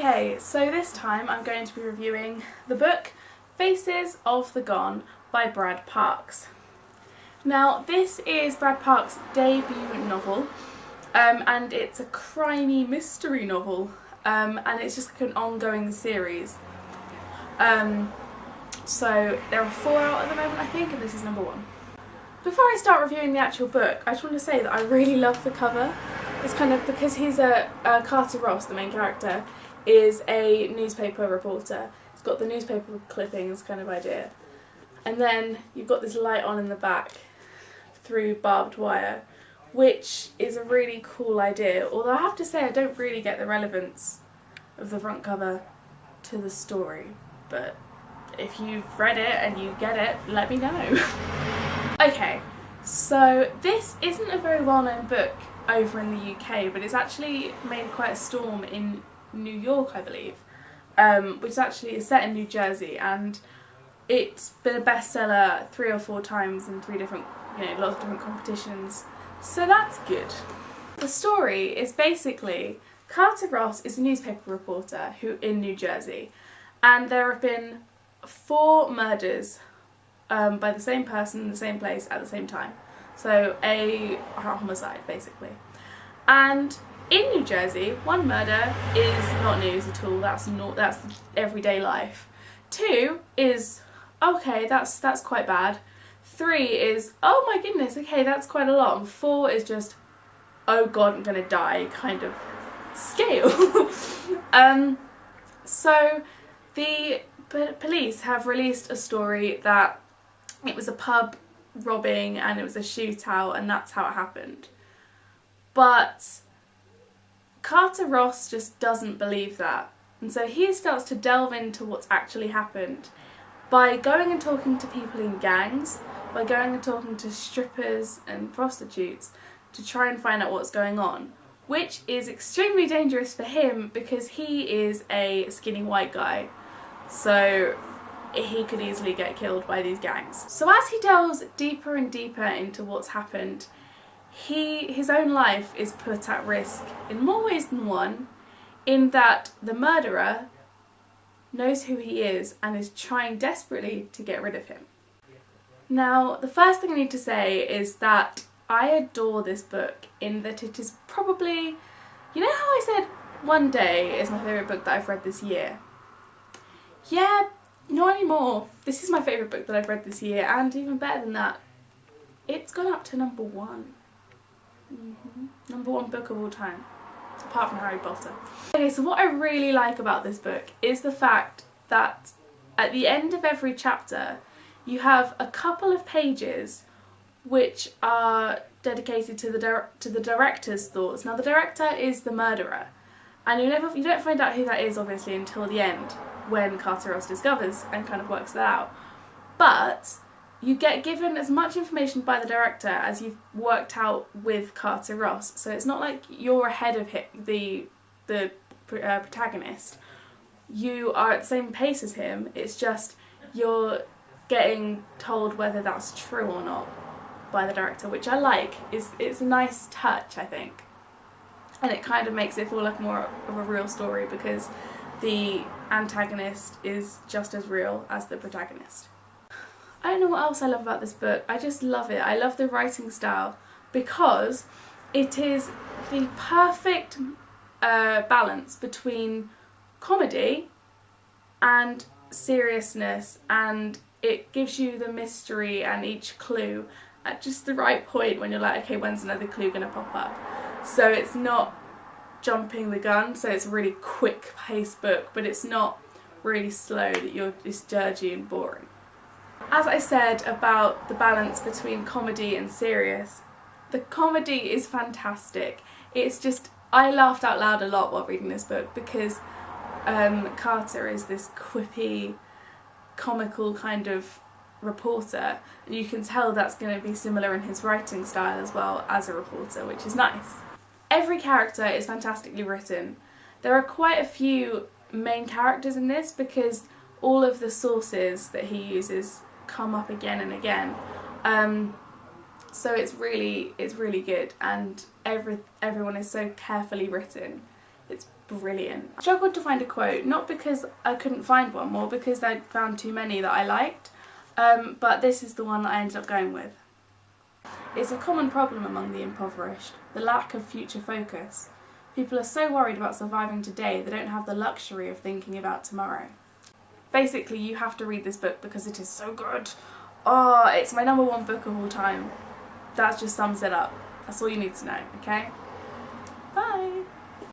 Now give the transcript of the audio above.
Okay, so this time I'm going to be reviewing the book Faces of the Gone by Brad Parks. Now, this is Brad Parks' debut novel, and it's a crimey mystery novel, and it's just like an ongoing series. So there are 4 out at the moment, I think, and this is number 1. Before I start reviewing the actual book, I just want to say that I really love the cover. It's kind of because he's Carter Ross, the main character, is a newspaper reporter. It's got the newspaper clippings kind of idea. And then you've got this light on in the back through barbed wire, which is a really cool idea. Although I have to say I don't really get the relevance of the front cover to the story. But if you've read it and you get it, let me know. Okay, so this isn't a very well-known book over in the UK, but it's actually made quite a storm in New York, I believe, which actually is set in New Jersey, and it's been a bestseller 3 or 4 times in 3 different, lots of different competitions, so that's good. The story is basically Carter Ross is a newspaper reporter in New Jersey, and there have been 4 murders by the same person in the same place at the same time. So a homicide, basically. And in New Jersey, 1 murder is not news at all. That's everyday life. 2 is okay, that's quite bad. 3 is oh my goodness, okay, that's quite a lot. And 4 is just oh god, I'm gonna die kind of scale. So the police have released a story that it was a pub robbing and it was a shootout and that's how it happened. But Carter Ross just doesn't believe that, and so he starts to delve into what's actually happened by going and talking to people in gangs, by going and talking to strippers and prostitutes to try and find out what's going on, which is extremely dangerous for him because he is a skinny white guy, so he could easily get killed by these gangs. So as he delves deeper and deeper into what's happened, his own life is put at risk in more ways than one, in that the murderer knows who he is and is trying desperately to get rid of him. Now, the first thing I need to say is that I adore this book in that it is probably, you know how I said One Day is my favourite book that I've read this year? Yeah, not anymore. This is my favourite book that I've read this year, and even better than that, it's gone up to number 1. Number 1 book of all time, apart from Harry Potter. Okay, so what I really like about this book is the fact that at the end of every chapter you have a couple of pages which are dedicated to the director's thoughts. Now, the director is the murderer, and you don't find out who that is obviously until the end, when Carter Ross discovers and kind of works that out. But you get given as much information by the director as you've worked out with Carter Ross, so it's not like you're ahead of the protagonist. You are at the same pace as him, it's just you're getting told whether that's true or not by the director, which I like. It's a nice touch, I think. And it kind of makes it feel like more of a real story because the antagonist is just as real as the protagonist. I don't know what else I love about this book, I just love it. I love the writing style because it is the perfect balance between comedy and seriousness, and it gives you the mystery and each clue at just the right point when you're like, okay, when's another clue going to pop up? So it's not jumping the gun, so it's a really quick paced book, but it's not really slow that you're just dirgy and boring. As I said about the balance between comedy and serious, the comedy is fantastic. It's just, I laughed out loud a lot while reading this book because Carter is this quippy, comical kind of reporter, and you can tell that's going to be similar in his writing style as well as a reporter, which is nice. Every character is fantastically written. There are quite a few main characters in this because all of the sources that he uses come up again and again. So it's really good, and everyone is so carefully written. It's brilliant. I struggled to find a quote, not because I couldn't find one, more because I found too many that I liked, but this is the one that I ended up going with. It's a common problem among the impoverished, the lack of future focus. People are so worried about surviving today they don't have the luxury of thinking about tomorrow. Basically, you have to read this book because it is so good. Oh, it's my #1 book of all time. That just sums it up. That's all you need to know, okay?